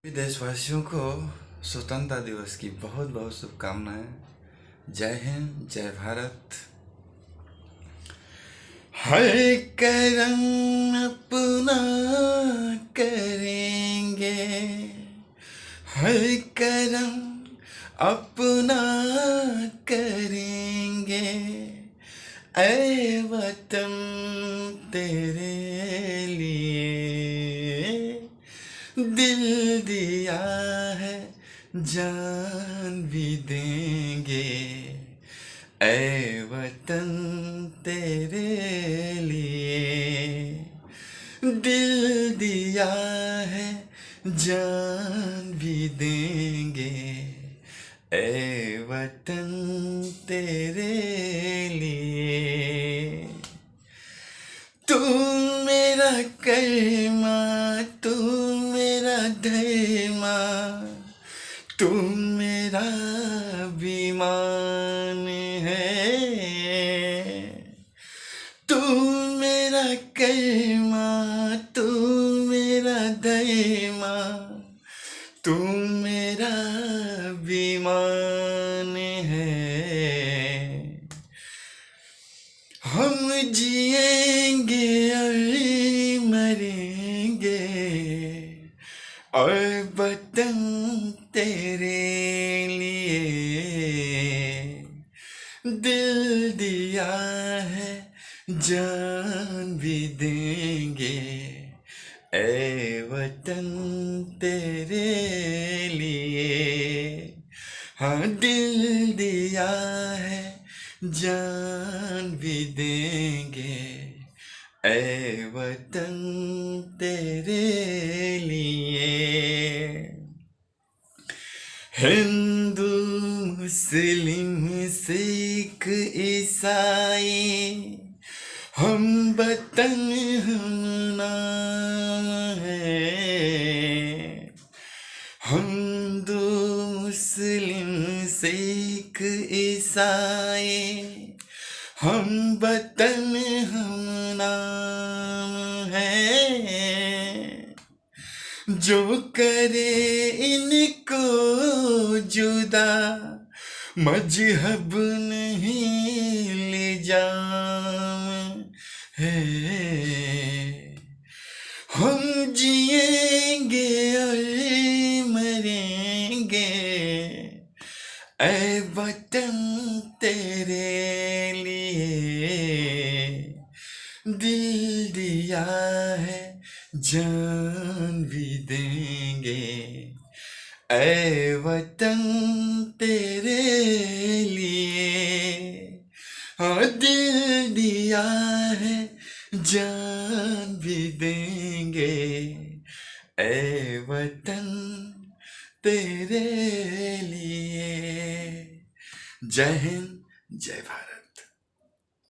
सभी देशवासियों को स्वतंत्रता दिवस की बहुत बहुत शुभकामनाएं। जय हिंद, जय भारत। हर करम अपना करेंगे, हर करम अपना करेंगे, ऐ वतन तेरे लिए दिल दिया है, जान भी देंगे, ऐ वतन तेरे लिए दिल दिया है, जान भी देंगे, ऐ वतन तेरे लिए। तू मेरा कलमा, तू मेरा धर्मा, तू मेरा विमान है। तू मेरा कलमा, तू मेरा धर्मा, तू मेरा विमान है। हम जिएंगे और मरेंगे, और वतन तेरे लिए दिल दिया है, जान भी देंगे, ऐ वतन तेरे लिए। हाँ, दिल दिया है, जान भी देंगे, ऐ वतन तेरे लिए। हिंदू मुस्लिम सिख ईसाई, हम वतन हम नाम है। हिंदू मुस्लिम सिख ईसाई, हम वतन हम नाम है। जो करे इनको जुदा, मजहब नहीं लिजाम है। हम जिएंगे और मरेंगे, ऐ वतन तेरे लिए दिल दिया है, जान भी देंगे, ऐ वतन तेरे लिए। हाँ, दिल दिया है, जान भी देंगे, ऐ वतन तेरे लिए। जय हिंद, जय भारत।